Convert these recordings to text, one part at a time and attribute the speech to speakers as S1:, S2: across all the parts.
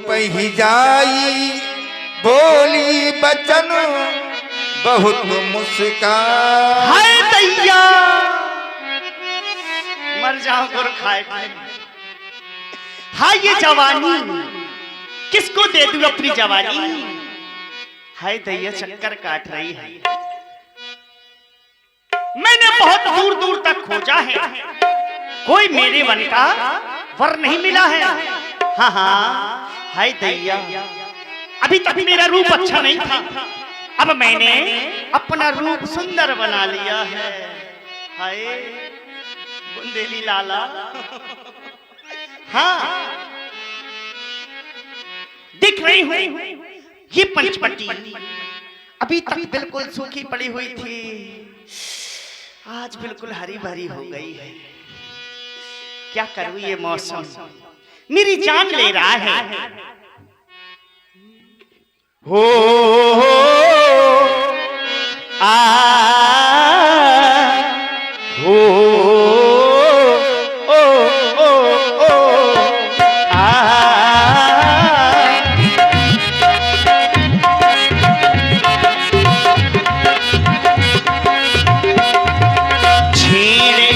S1: पही जाई, बोली बचन बहुत मुस्कान।
S2: हाय दैया मर जाओ गुर खाए। हाय ये जवानी किसको दे दूं अपनी जवानी। हाय दैया चक्कर काट रही है। मैंने बहुत दूर दूर तक खोजा है, कोई मेरे मन का वर नहीं मिला है। हाँ हाँ हाय दैया अभी तक मेरा रूप अच्छा नहीं था, अब मैंने अपना रूप सुंदर बना लिया है। हाय बुंदेली लाला। हाँ दिख रही हूँ ये पंचवटी अभी तक बिल्कुल सूखी पड़ी हुई थी, आज बिल्कुल हरी भरी हो गई है। क्या करूं ये मौसम मेरी जान ले रहा है। हो आ हो ओ ओ ओ आ छेड़े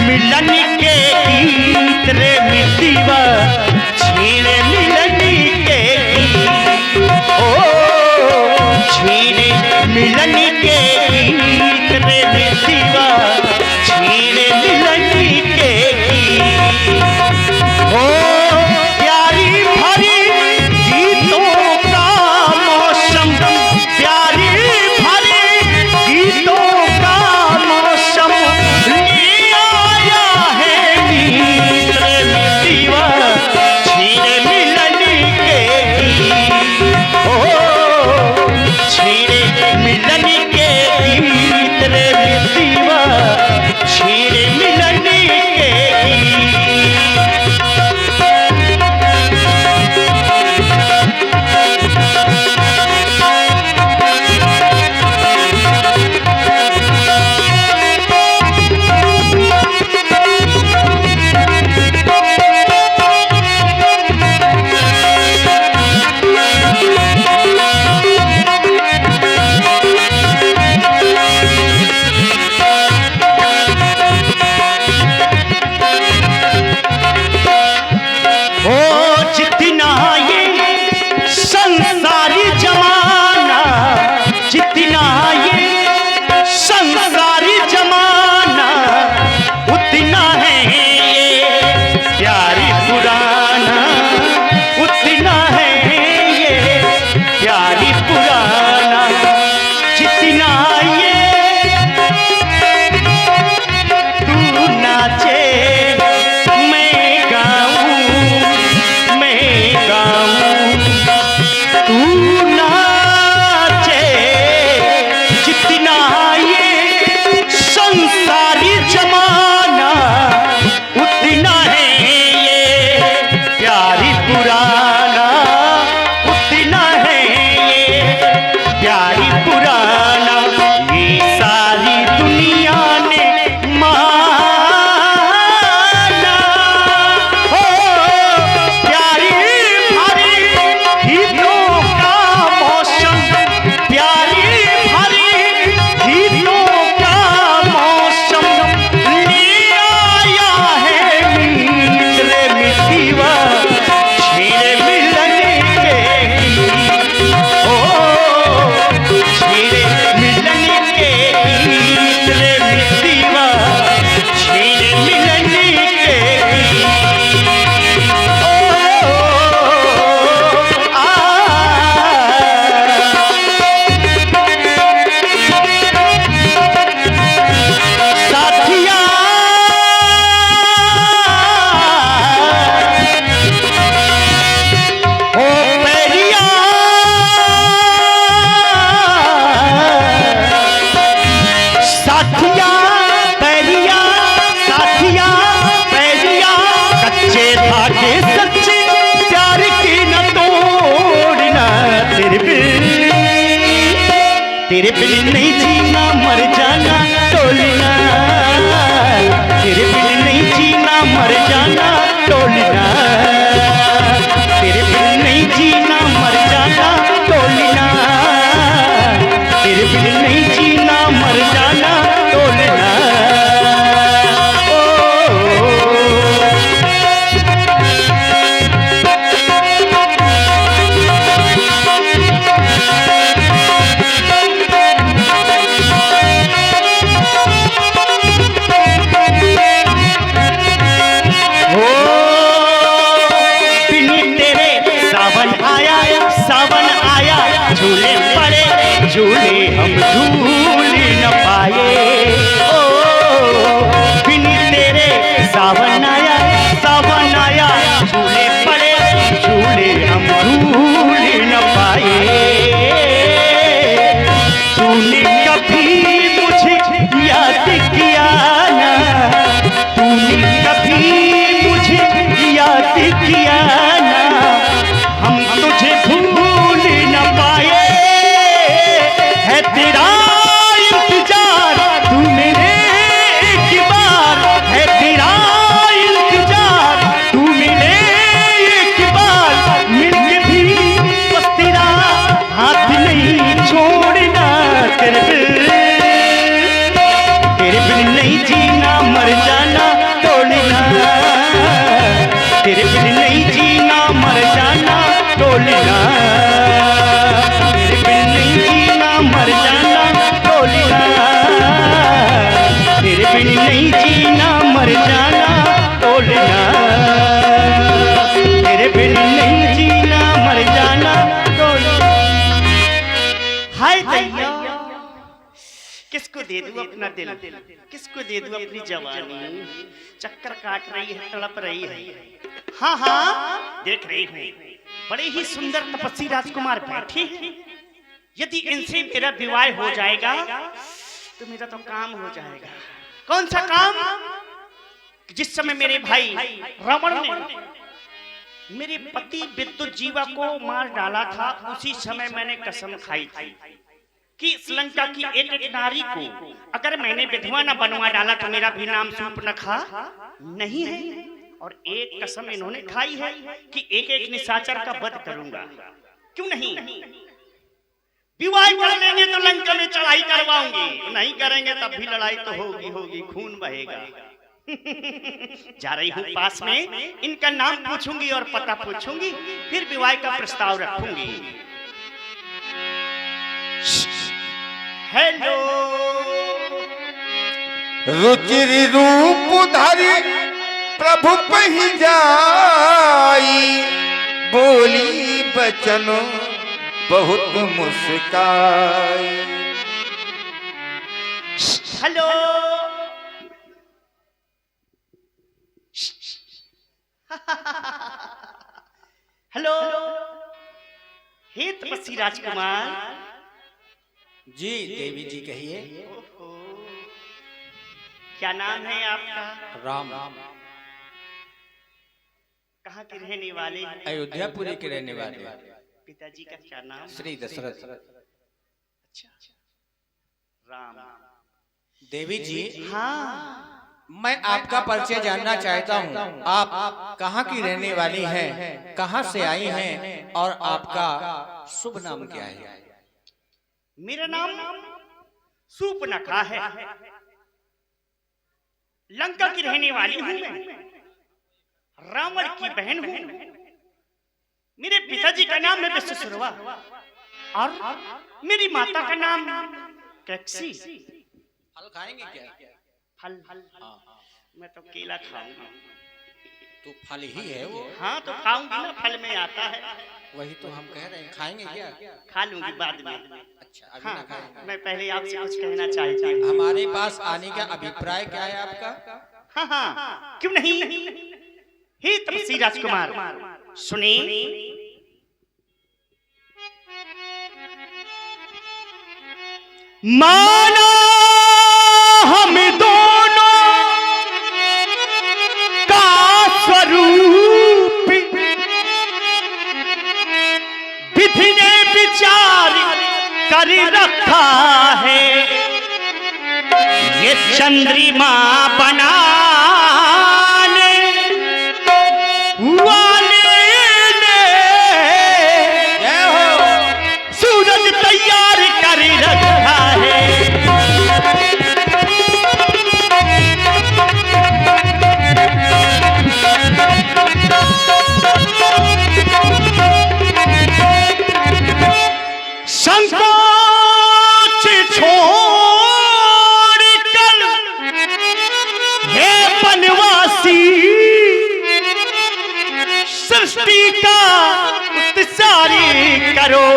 S2: मिलन के गीत रे मिट्टीवा, छेड़े मिलन के ओ छेड़े मिलन के गीत रे मिट्टीवा, छेड़े मिलन के हो प्यारी भरी गीतों का मौसम, प्यारी भरी गीतों का मौसम ले आया है नींद रे मिट्टीवा, छेड़े मिलन के ओ छेड़े मिलन के गीत रे मिट्टीवा, छेड़े मिलन के तेरे बिन नहीं जीना मर जाना टोलना, तेरे बिन नहीं जीना मर जाना टोलना, तेरे बिन नहीं जी झूले पड़े झूले हम झूल न पाए। ओ बिन तेरे सावन आया झूले पड़े झूले हम झूल न पाए। तूने कभी मुझे याद किया ना, तूने कभी मुझे याद किया ना, हम तुझे भूल न पाए। है तेरा इंतजार तू मेरे एक बार, है तेरा इंतजार तू मेरे एक बार, मिलके भी बस तेरा हाथ नहीं छोड़ना। तेरे बिन नहीं जीना मर जाना तोड़ना, तेरे बिन नहीं जीना मर जाना तोड़ना, तेरे बिन नहीं जीना मर जाना तोड़ना, तेरे बिन नहीं जीना मर जाना तोड़ना, तेरे बिन नहीं जीना मर जाना तोड़ना। हाय दैया, किसको दे दूं अपना दिल, किसको दे दूं अपनी जवानी, चक्कर काट रही है तड़प रही है। हाँ हाँ देख रही हूँ बड़े ही सुंदर तपस्वी राजकुमार बैठे हैं। यदि इनसे मेरा विवाह हो जाएगा तो मेरा तो काम हो जाएगा। कौन सा काम? जिस समय मेरे भाई रावण ने मेरे पति विद्युत जीवा को मार डाला था, उसी समय मैंने कसम खाई थी कि इस लंका की एक एक नारी को अगर मैंने विधवा न बनवा डाला तो मेरा भी नाम सूर्पनखा नहीं है। और एक कसम इन्होंने खाई है कि एक एक निशाचर का वध करूंगा। क्यों नहीं? विवाह कर लेंगे तो लंका में चढ़ाई करवाऊंगी, नहीं करेंगे तब भी लड़ाई तो होगी होगी, खून बहेगा। जा रही हूँ पास में, इनका नाम पूछूंगी और पता पूछूंगी, फिर विवाह का प्रस्ताव रखूंगी। हेलो
S1: रुचिर रूप धरि प्रभु पहि जाई, बोली बचन बहुत मुस्काई।
S2: हेलो हेलो हे तपस्वी राजकुमार
S3: जी देवी जी कहिए।
S2: क्या नाम है आपका?
S3: राम।
S2: कहाँ के रहने वाले?
S3: अयोध्यापुरी के रहने वाले।
S2: पिताजी का क्या नाम?
S3: श्री दशरथ।
S2: अच्छा राम।
S3: देवी जी
S2: हाँ
S3: मैं आपका परिचय जानना चाहता हूँ। आप कहाँ की रहने वाली हैं, कहाँ से आई हैं और आपका शुभ नाम क्या है?
S2: मेरा नाम सूर्पनखा है, लंका की रहने वाली हूँ मैं, रावण की बहन हूँ। मेरे पिताजी का नाम है विश्वसर्वा और मेरी माता का नाम कैक्सी।
S3: फल खाएंगे क्या?
S2: फल? मैं तो केला खाऊंगा।
S3: तो फल ही है वो।
S2: हाँ तो खाऊंगी ना, फल में आता है।
S3: वही तो हम कह रहे हैं, खाएंगे क्या?
S2: खा लूंगी बाद में।
S3: अच्छा अभी
S2: हाँ,
S3: ना खाएंगे।
S2: मैं पहले आपसे कुछ कहना चाहती हूँ।
S3: हमारे पास आने का अभिप्राय क्या है आपका?
S2: हाँ हाँ क्यों नहीं। हे तपस्वी राजकुमार सुने, माना हम दोनों का स्वरूप विधि ने विचार कर रखा है, ये चंद्रमा बनाने वाले ने सूरज तैयार कर रखा है। संकोच छोड़ कर हे बनवासी, सृष्टि का उत्सारी करो,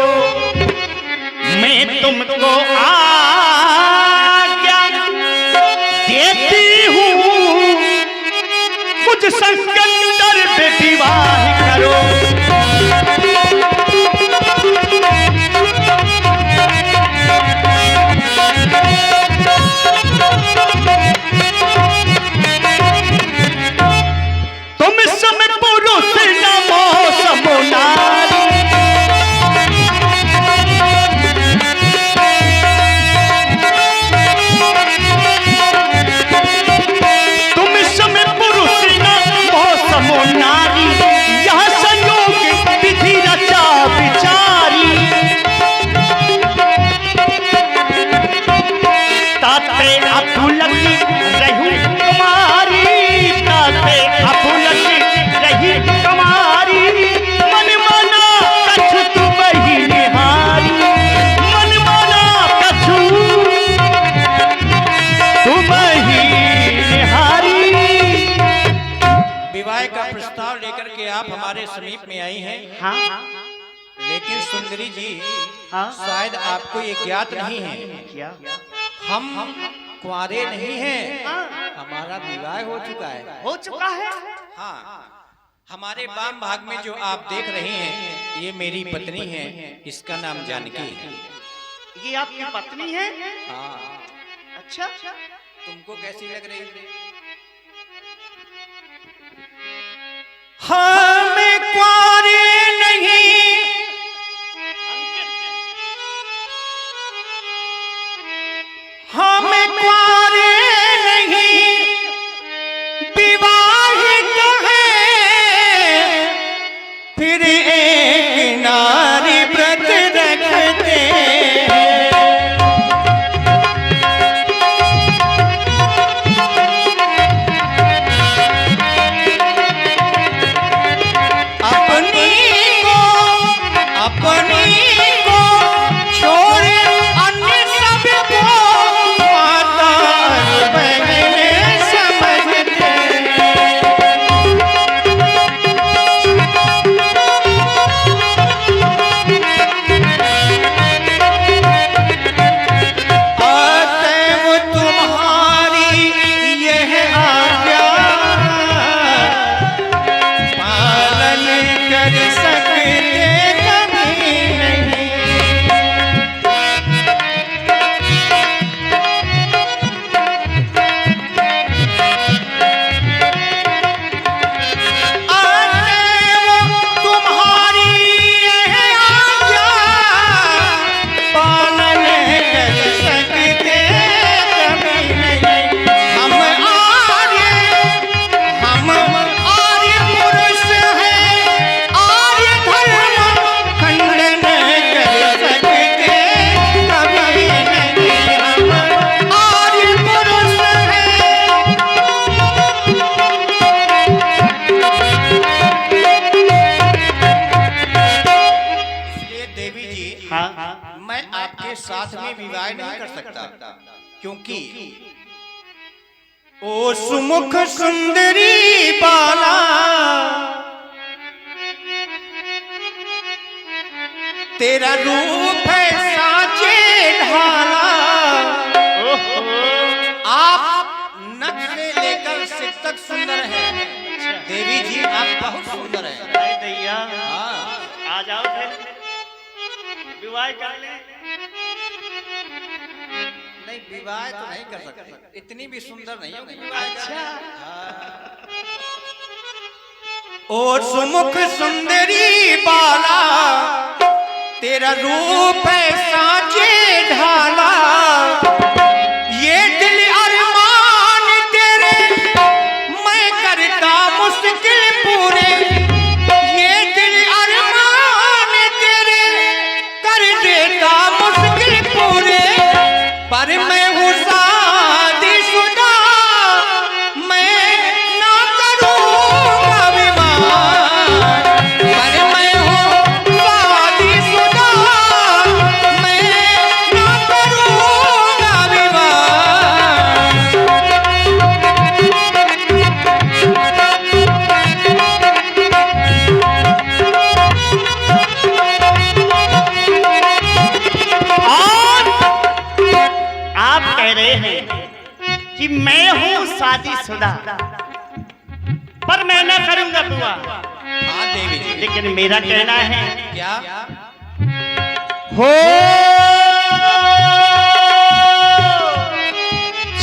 S2: हाँ
S3: लेकिन सुंदरी जी,
S2: हाँ
S3: शायद आपको ये ज्ञात नहीं है,
S2: क्या?
S3: हम कुंवारे नहीं हैं,
S2: हाँ।
S3: हमारा विवाह हो चुका है।
S2: हो चुका है।
S3: हाँ, हमारे वाम भाग में जो आप देख रहे हैं, ये मेरी पत्नी है, इसका नाम जानकी है।
S2: ये आपकी पत्नी है?
S3: हाँ,
S2: अच्छा,
S3: तुमको कैसी लग रही है? हम कुंवारे नहीं, हम कुंवारे नहीं, विवाहित हैं, फिर एक नारी व्रत रखते हैं। अपनी को छोड़े अन्य सब को माता बहन समझते हैं। अतएव तुम्हारी यह आज्ञा पालन कर सकते मैं आपके साथ में विवाह नहीं कर सकता, क्योंकि ओ सुमुख सुंदरी बाला, तेरा रूप है साचे ढाला। आप नख से लेकर सिर तक सुंदर है। देवी जी आप बहुत सुंदर है।
S2: अरे दैया,
S3: हाँ,
S2: आ जाओ फिर विवाह कर ले।
S3: नहीं विवाह तो नहीं कर सकते, इतनी भी सुंदर नहीं होगी।
S2: अच्छा,
S3: ओ सुमुख सुंदरी बाला, तेरा रूप है साचे ढाला। ये दिल अरमान तेरे मैं करता मुश्किल पूरे, ये दिल अरमान तेरे कर देता मुश्किल पूरे। पर मैं हूँ शादीशुदा, मैं ना करूँगा विवाह। पर मैं हूँ शादीशुदा, मैं ना करूँगा विवाह।
S2: आप कह रहे हैं कि मैं हूँ शादीशुदा, पर मैं न करूंगा विवाह।
S3: हाँ देवी जी,
S2: लेकिन मेरा कहना है,
S3: क्या
S2: हो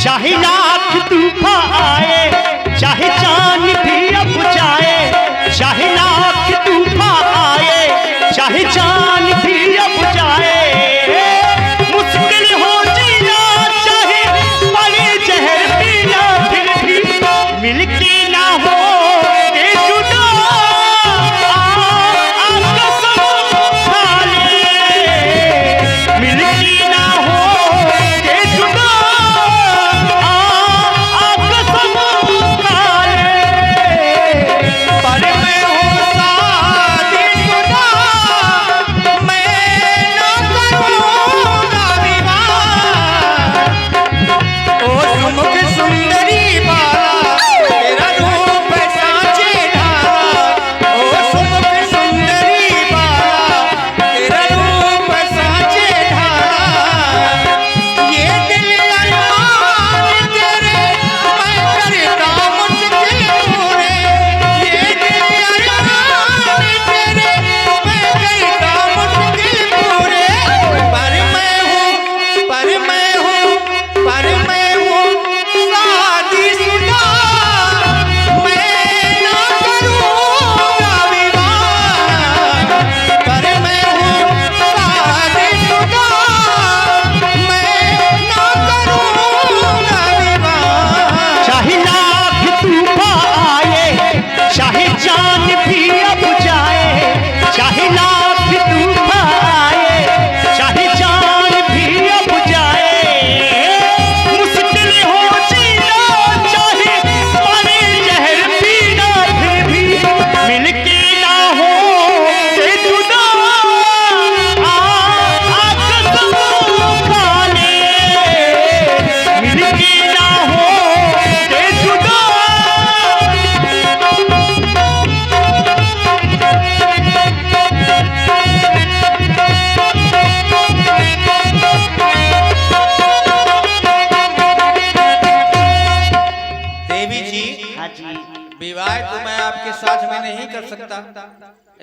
S2: चाहे लाख तूफान आए, चाहे जान भी अब जाए, चाहे लाख तूफान आए, चाहे जान भी अब जाए, मुश्किल हो जीना चाहे पले जहर पीना, फिर भी मिलके ना हो के जुदा। कसम खा ले, मिलके ना हो के जुदा। कसम खा ले,
S3: पर मैं हूँ शादीशुदा,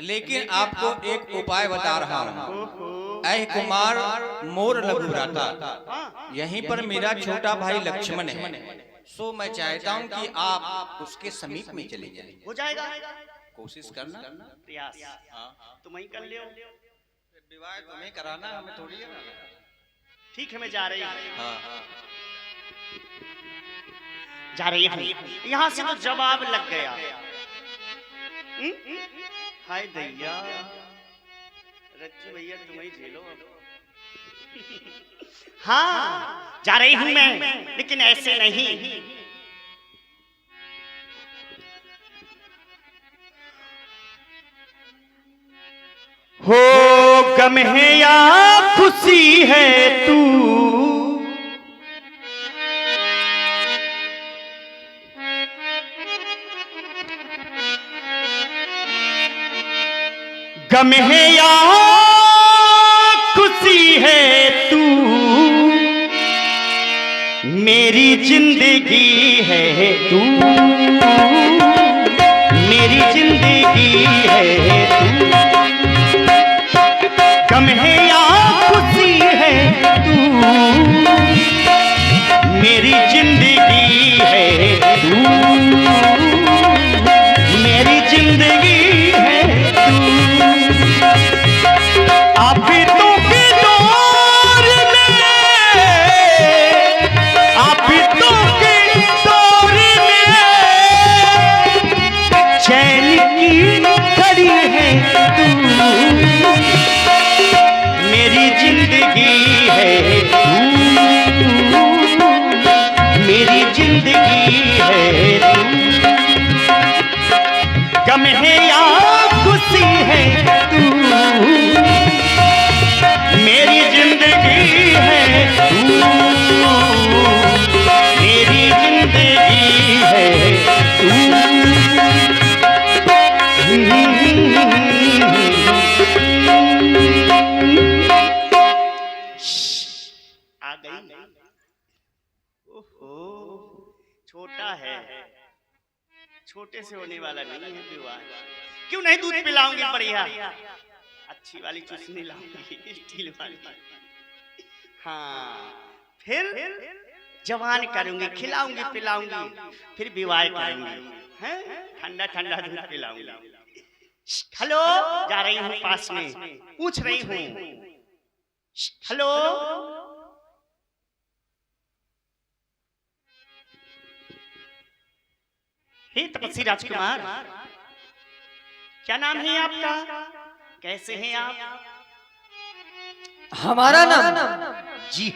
S3: लेकिन आपको एक उपाय बता रहा हूँ। ऐ कुमार मोर लघु भ्राता, यहीं पर मेरा छोटा भाई लक्ष्मण है, सो मैं चाहता हूँ कि आप उसके समीप में चले जाएं।
S2: हो जाएगा,
S3: कोशिश करना,
S2: प्रयास तुम ही कर लियो।
S3: विवाह तुम्हें कराना, हमें थोड़ी है।
S2: ठीक है, मैं जा रही हूँ।
S3: हाँ।
S2: जा रही हूँ। यहाँ से तो जवाब लग गया। हाय दैया, रज्जू भैया तुम ही झेलो। हाँ, जा रही हूँ मैं, लेकिन ऐसे नहीं। हो गम है या खुशी है तू, गम है या खुशी है तू, मेरी जिंदगी है तू, मेरी जिंदगी है तू। गम है या खुशी है तू, मेरी जिंदगी है तू, मेरी जिंदगी है तू। आफितों के दौर में, आफितों के दौर में चैन की घड़ी है तू, मेरी जिंदगी है तू, मेरी जिंदगी है तू। गम है या खुशी है तू, मेरी जिंदगी है तू, मेरी जिंदगी है तू। आ गई। ओहो, छोटा है, छोटे से होने वाला नहीं है विवाह। क्यों नहीं दूध पिलाऊंगी बढ़िया, अच्छी वाली चूसनी लाऊंगी, स्टील वाली। हाँ, फिर जवान करूंगी, खिलाऊंगी पिलाऊंगी, फिर विवाह करूंगी, हैं? ठंडा ठंडा दूध पिलाऊंगी। हेलो, जा रही हूँ पास में, पूछ रही हूँ। हेलो, हे तपस्वी राजकुमार, क्या नाम है आपका? कैसे हैं आप?
S4: हमारा नाम
S2: जी,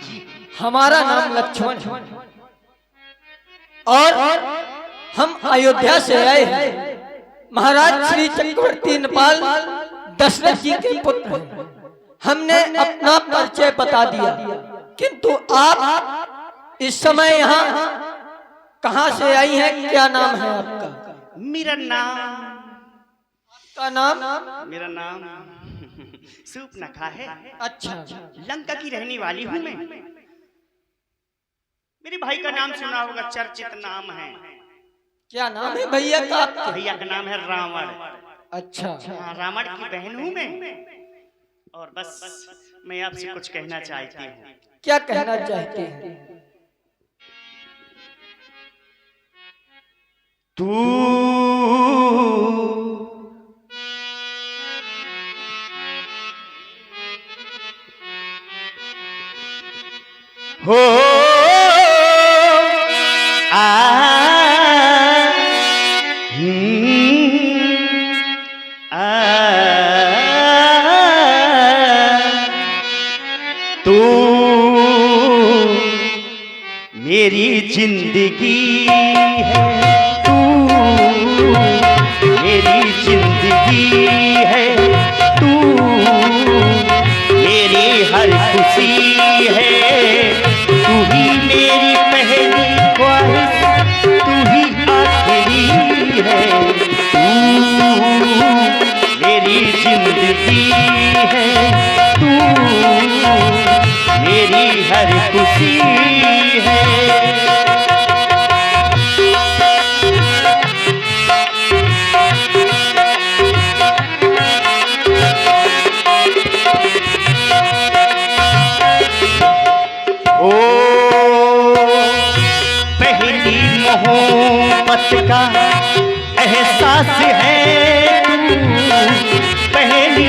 S4: हमारा नाम लक्ष्मण है और हम अयोध्या से आए हैं। महाराज श्री चक्रवर्ती नेपाल दशरथ जी के पुत्र हैं। हमने अपना परिचय बता दिया, किंतु आप इस समय यहाँ कहाँ से आई हैं? क्या नाम है आपका?
S2: मेरा नाम,
S4: का नाम?
S2: मेरा नाम सूर्पनखा है।
S4: अच्छा,
S2: लंका की रहने वाली हूँ मैं। मेरे भाई का नाम सुना होगा, चर्चित नाम है।
S4: क्या नाम है भैया का?
S2: भैया का नाम है रावण।
S4: अच्छा,
S2: हाँ, रावण की बहन हूँ मैं। और बस मैं आपसे कुछ कहना चाहती हूँ।
S4: क्या कहना चाहते हैं?
S2: तू हो तू मेरी जिंदगी है, तू मेरी जिंदगी है, तू मेरी हर खुशी है। तू ही मेरी पहली ख्वाहिश, तू ही आखिरी है। तू मेरी जिंदगी है, तू मेरी हर खुशी है। मोहब्बत का एहसास है तू, पहली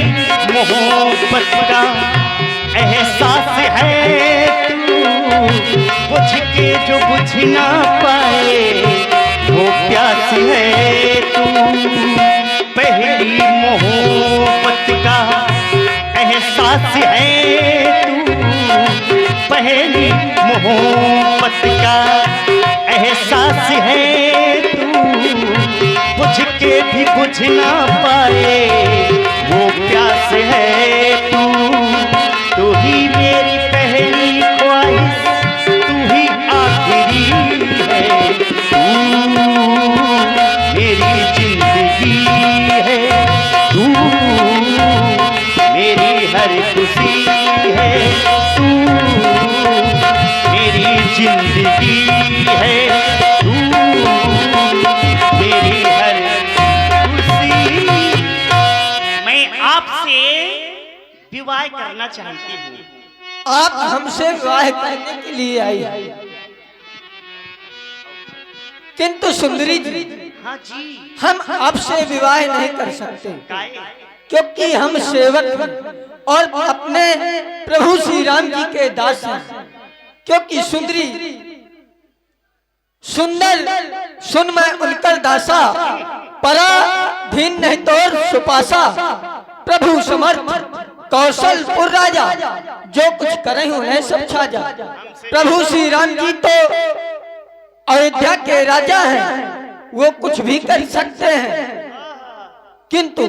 S2: मोहब्बत का एहसास है तू, बुझ के जो बुझ ना पाए वो प्यास है तू, पहली मोहब्बत का एहसास है तू, पहली मोहब्बत का एहसास है तू, बुझ के भी बुझ ना पाए वो प्यास है तू, तू ही मेरी पहली ख्वाहिश, तू ही आखिरी है, तू मेरी जिंदगी है, तू मेरी हर खुशी है, तू मेरी जिंदगी है, तू मेरी हर खुशी। मैं आपसे विवाह करना चाहती हूँ।
S4: आप हमसे विवाह करने के लिए आई, किंतु सुंदरी जी
S2: हाँ जी,
S4: हम आपसे विवाह नहीं कर सकते,
S2: काहे?
S4: क्योंकि हम सेवक हैं और अपने प्रभु श्री राम जी के दास हैं। क्योंकि सुंदरी सुंदर सुन मैं उनकर दासा, परा भिन्न नहीं तोर सुपासा, प्रभु समर्थ कौशलपुर राजा, जो कुछ करे उन्हें सब छाजा। प्रभु श्री राम जी तो अयोध्या के राजा हैं, वो कुछ भी कर सकते हैं, किंतु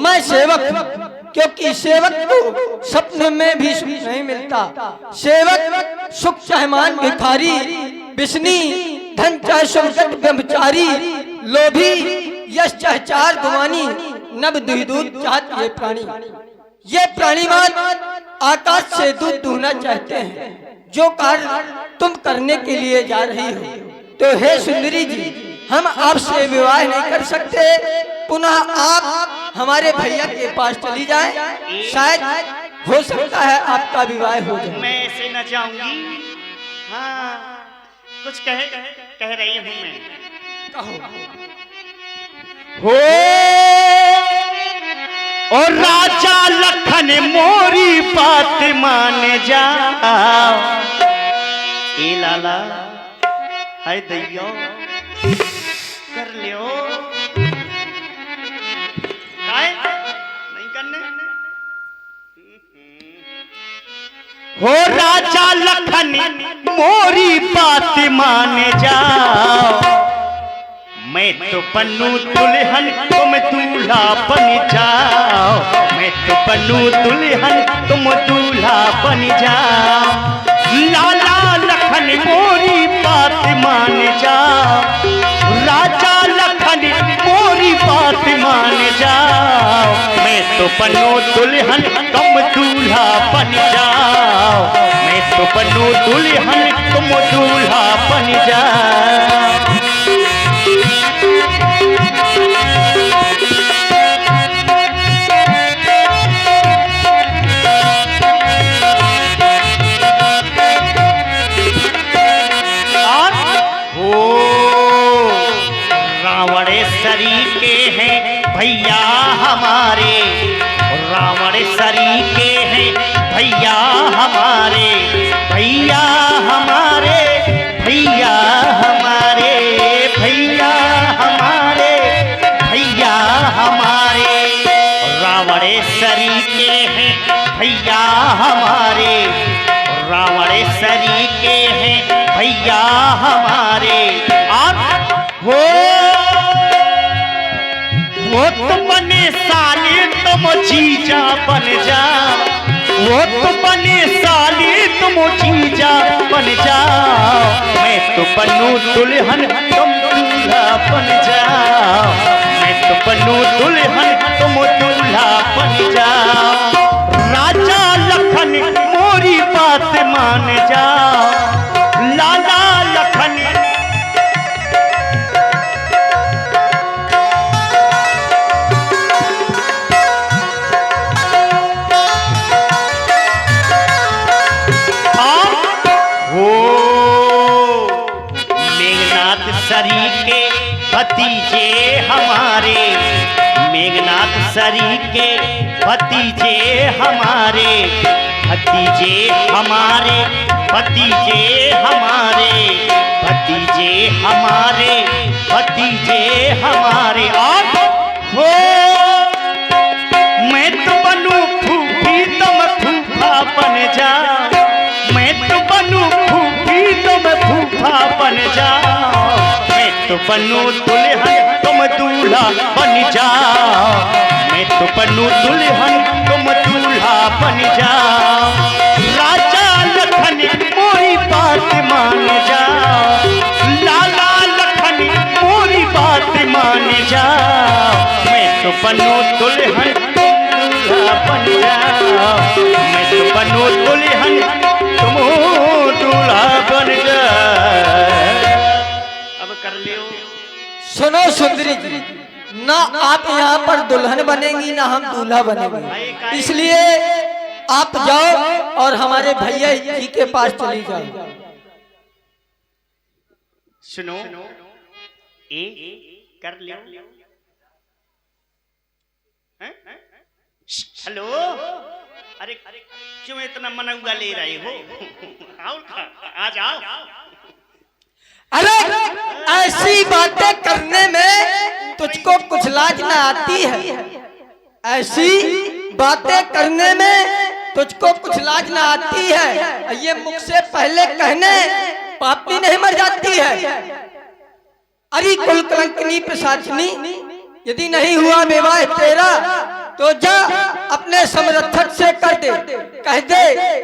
S4: मैं सेवक हूं, क्योंकि सेवक को सपने में भी सुख नहीं मिलता। सेवक सुख चाहे मान भिखारी, बिस्नी धन चाहे सुगत ब्रह्मचारी, लोभी यश चाहे चार गुमानी, नभ दुही दूध चाहत ये प्राणी। ये प्राणीवान आकाश से दूध दूहना चाहते हैं, जो कार्य तुम करने के लिए जा रही हो। तो हे सुंदरी जी, हम आपसे विवाह नहीं कर सकते, पुनः आप हमारे भैया के पास चली जाएं, शायद हो सकता है आपका विवाह हो जाए।
S2: मैं ऐसे न जाऊंगी। हाँ, कुछ कह रही हूँ मैं। हो और राजा लखन मोरी बात मान जा, ए लाला हाय दैयो कर लियो, काय नहीं करने। हो राजा लखन मोरी बात मान जाओ, मैं तो बनू दुल्हन तुम दूल्हा बन जाओ, मैं तो बनू दुल्हन तुम दूल्हा बन जाओ। लाला लखन मोरी बात मान जाओ, राजा लखन मोरी बात मान जाओ, मैं तो बनू दुल्हन तुम दूल्हा बन जाओ, मैं तो बनू दुल्हन तुम दूल्हा बन जाओ। रावणेश्वरी के हैं भैया हमारे, रावणेश्वरी के हैं भैया हमारे, भैया हमारे, भैया हमारे, भैया हमारे, भैया हमारे। रावणेश्वरी के हैं भैया हमारे, रावणेश्वरी के हैं भैया हमारे। आप वो तो बने साली तुम जीजा बन जा, वो तो बने साली तुम जीजा बन जाओ, मैं तो बनू दुल्हन तुम दूल्हा बन जाओ, मैं तो बनू दुल्हन तुम दूल्हा बन जाओ। राजा लखन मोरी बात मान जाओ, लाला लखन सरी के भतीजे हमारे, मेघनाथ सरी के भतीजे हमारे, भतीजे हमारे, भतीजे हमारे, भतीजे हमारे, भतीजे हमारे। और हो मैं तो बनूं फूफी तुम फूफा बन जा, मैं तो बनूं फूफी तुम फूफा बन जा, मैं तो बनूं दुल्हन तुम दूल्हा बन जा, मैं तो बनूं दुल्हन तुम दूल्हा बन जा। राजा लखन मोरी बात मान जा, लाला लखन मोरी बात मान जा, मैं तो बनूं दुल्हन तुम दूल्हा बन जा, मैं तो बनूं दुल्हन तुम दूल्हा बन जा। अब कर लियो।
S4: सुनो सुंदरी जी, ना आप यहाँ पर दुल्हन बनेंगी ना हम दूल्हा बनेंगे, इसलिए आप जाओ और हमारे भैया जी के पास चली जाओ।
S2: सुनो, ए कर लियो। हैं? हेलो, अरे क्यों इतना मनौगा ले रहे हो? आओ, आ जाओ।
S4: अरे ऐसी बातें करने में तुझको कुछ लाज ना आती है? ऐसी बातें करने में तुझको कुछ लाज ना आती है? ये मुख से पहले कहने पापी नहीं मर जाती है? अरे कुल कलंकनी पिशाचिनी, यदि नहीं हुआ विवाह तेरा तो जा अपने समर्थक से कर दे, कह दे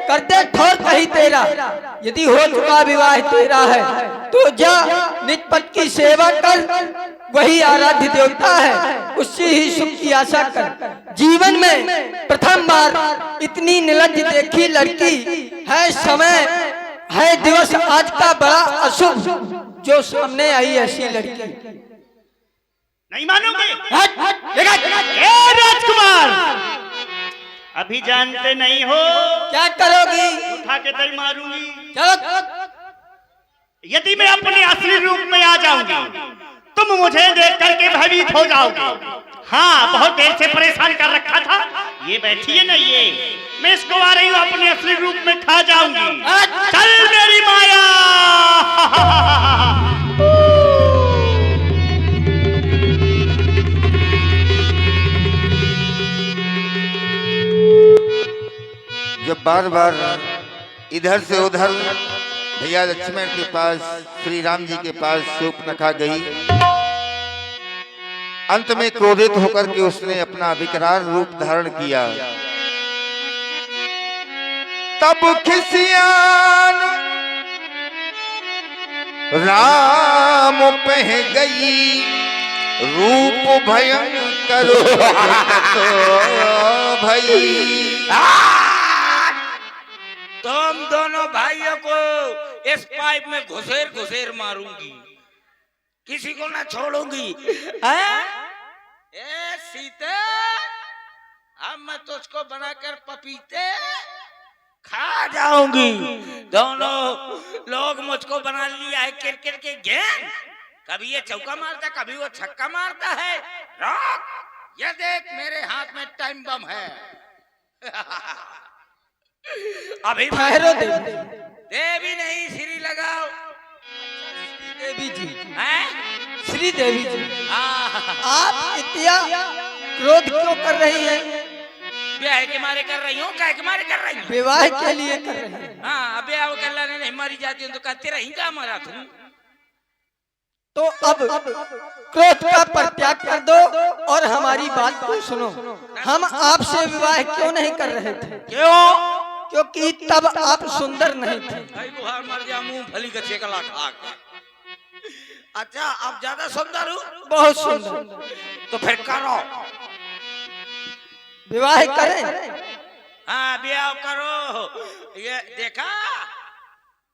S4: कर दे ठोर कहीं तेरा। यदि हो चुका विवाह तेरा है तो जा निज पद की सेवा कर, वही आराध्य देवता है, उससे ही सुख की आशा कर। जीवन में प्रथम बार इतनी निर्लज्ज देखी लड़की है, समय है दिवस आज का बड़ा अशुभ जो सामने आई ऐसी लड़की।
S2: नहीं मानोगे? ए राजकुमार, अभी जानते नहीं हो
S4: क्या करोगी?
S2: उठा के दई मारूंगी।
S4: चलो,
S2: यदि मैं अपने असली रूप में आ जाऊंगी तुम मुझे देख करके भयभीत हो जाओगे। हाँ, बहुत देर से परेशान कर रखा था। ये बैठी है ना, ये मैं इसको आ रही हूँ अपने असली रूप में खा जाऊंगी। चल मेरी माया।
S1: जब बार बार इधर से उधर भैया लक्ष्मण के पास, श्री राम जी के पास शूर्पणखा गई, अंत में क्रोधित होकर के उसने अपना विकराल रूप धारण किया। तब खिसियान राम पह गई, रूप भयंकर भई।
S3: तुम दोनों भाइयों को इस पाइप में घुसेर घुसेर मारूंगी, किसी को ना छोड़ूंगी। ए सीते, अब मैं तुझको बनाकर पपीते खा जाऊंगी। दोनों लोग मुझको बना लिया है क्रिकेट के गेम, कभी ये चौका मारता कभी वो छक्का मारता है। रोक, ये देख मेरे हाथ में टाइम बम है। अभी
S4: ठहरो
S3: देवी नहीं, श्री लगाओ।
S4: देवी जी
S3: हैं?
S4: श्री देवी जी, आप इतना क्रोध क्यों कर रही हैं?
S3: ब्याह के मारे कर रही हूँ, क्या के मारे कर रही हूँ?
S4: विवाह के लिए कर रही हैं।
S3: हाँ, ब्याह कर लाने नहीं मारी जाती हूँ तो कहते रही क्या मारा तू?
S4: तो अब क्रोध का परित्याग कर दो और हमारी बात को सुनो। हम आपसे विवाह क्यों नहीं कर रहे थे?
S3: क्यों?
S4: क्योंकि तब आप सुंदर नहीं थे।
S3: भाई गुहार मर जा, मुंह फली का चेकला खा के। अच्छा, अब ज्यादा सुंदर हूँ?
S4: बहुत सुंदर।
S3: तो फिर करो,
S4: विवाह करें?
S3: हाँ ब्याह करो। ये देखा,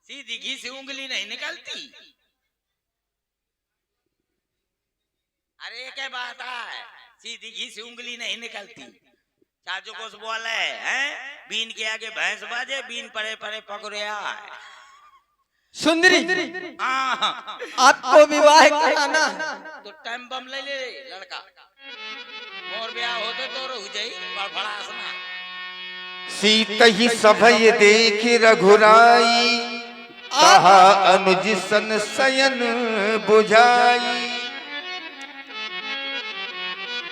S3: सीधी घी से उंगली नहीं निकलती। अरे क्या बात है, सीधी घी से उंगली नहीं निकलती। चाचू को बोले हैं, बीन के आगे भैंस बाजे, बीन पड़े पड़े पकड़े आए।
S4: सुंदरी
S3: हाँ
S4: आपको विवाह कराना है।
S3: तो टाइम बम ले ले लड़का मोर ब्याह होते तो हो जाई बड़ा आसना
S1: सीत ही सभय देख रघुराई, कहा अनुज सन शयन बुझाई।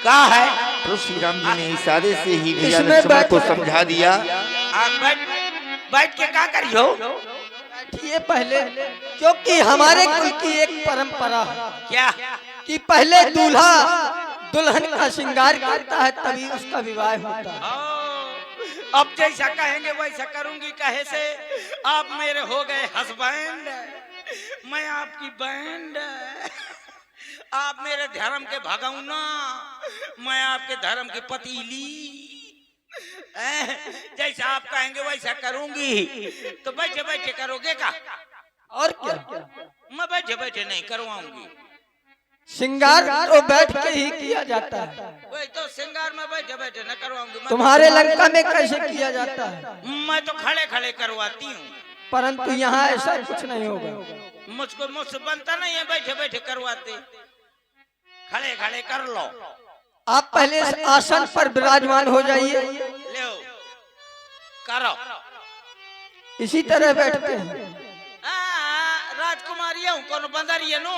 S3: का है
S1: तो श्री राम जी ने इशारे से ही भैया
S4: इसमें
S1: लक्ष्मण को
S4: बैठ-
S1: समझा दिया।
S3: आप बैठ के का करियो
S4: बैठिए पहले, क्योंकि हमारे कुल की एक परंपरा है
S3: क्या
S4: कि पहले दूल्हा दुल्हन का श्रृंगार करता है तभी उसका विवाह होता है।
S3: अब जैसा कहेंगे वैसा करूंगी, कहे से आप मेरे हो गए हस्बैंड, मैं आपकी बैंड, आप मेरे धर्म के भगौना, मैं आपके धर्म की पतीली। जैसा आप कहेंगे वैसा करूंगी। तो बैठे बैठे करोगे का?
S4: और क्या,
S3: मैं बैठे बैठे नहीं करवाऊंगी।
S4: श्रृंगार तो बैठ के ही किया जाता है।
S3: वही तो श्रृंगार में बैठे बैठे न करवाऊंगी।
S4: तुम्हारे लंका में कैसे किया जाता है,
S3: मैं तो खड़े खड़े करवाती हूँ,
S4: परंतु यहाँ ऐसा कुछ नहीं होगा।
S3: मुझसे बनता नहीं है बैठे बैठे करवाते, खड़े खड़े कर लो।
S4: आप पहले इस आसन पर विराजमान हो जाइए,
S3: ले करो।
S4: इसी तरह बैठते हैं।
S3: राजकुमारी हूँ, कौन बंदरी है नो?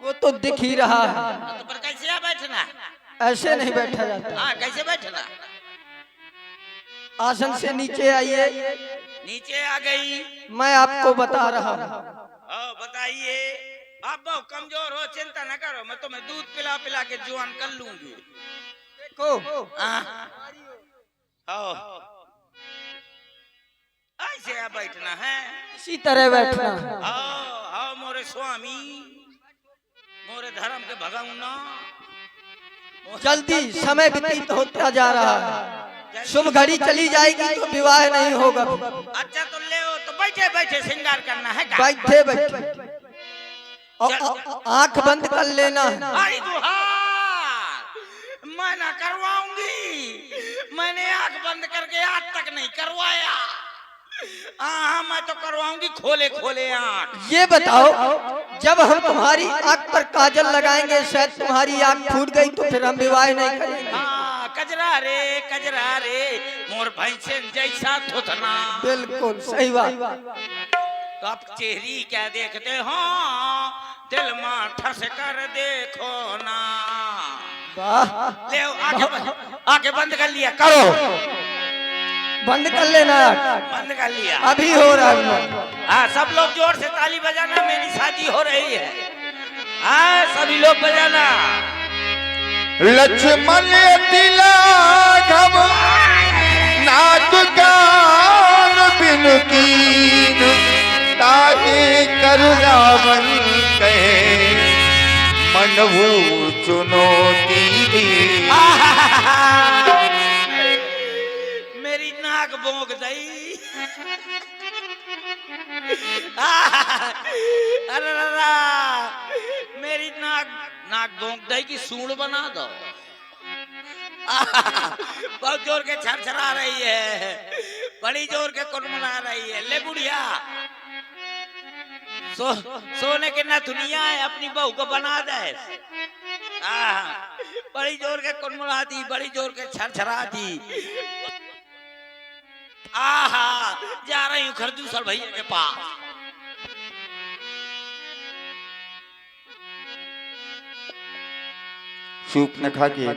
S4: वो तो दिख ही रहा है।
S3: तो पर कैसे बैठना?
S4: ऐसे नहीं बैठा जाता।
S3: हाँ कैसे बैठना?
S4: आसन से नीचे आइए,
S3: नीचे आ गई।
S4: मैं आपको बता रहा हूँ।
S3: बताइए। आप बहुत कमजोर हो, चिंता न करो, मैं तुम्हें दूध पिला पिला के जुआन कर लूंगी।
S4: देखो
S3: ऐसे बैठना है,
S4: इसी तरह बैठना है।
S3: आओ मोरे स्वामी, मोरे धर्म के भगवना।
S4: जल्दी समय व्यतीत होता जा रहा है, शुभ घड़ी चली जाएगी तो विवाह नहीं होगा।
S3: अच्छा तो ले तो बैठे बैठे श्रृंगार करना है का?
S4: बैठे बैठे और आंख बंद कर लेना है।
S3: अरे दुहार, मैं ना करवाऊंगी, मैंने आंख बंद करके आज तक नहीं करवाया। हाँ मैं तो करवाऊंगी खोले खोले आंख।
S4: ये बताओ, जब हम तुम्हारी आंख पर काजल लगाएंगे शायद तुम्हारी आंख फूट गई तो फिर हम विवाह नहीं करेंगे।
S3: हाँ कजरा रे मोर भैंसन जैसा थुथना।
S4: बिल्कुल सही बात।
S3: तो आप चेहरी क्या देखते हो, दिल में ठस कर देखो ना।
S4: वाह,
S3: ले आके बंद कर लिया, करो
S4: बंद कर लेना,
S3: बंद कर लिया।
S4: अभी हो रहा है।
S3: हाँ सब लोग जोर से ताली बजाना, मेरी शादी हो रही है। हाँ सभी लोग बजाना।
S1: लक्ष्मण तिलक नाथ गान बिनु कीन, ताके कर रावण कहे मनहु चुनौती दी।
S3: मेरी नाक भोंक दई। अरे मेरी नाक भोंक दई की सूंड बना दो। बहुत जोर के छरछरा रही है, बड़ी जोर के कुनमुना रही है। ले बुढ़िया सोने के ना दुनिया है, अपनी बहू को बना दे। बड़ी जोर के कुनमुनाती, बड़ी जोर के छरछराती। आहा जा रही हूँ खरदूसर भैया के पास।
S1: सूप न खा के नाक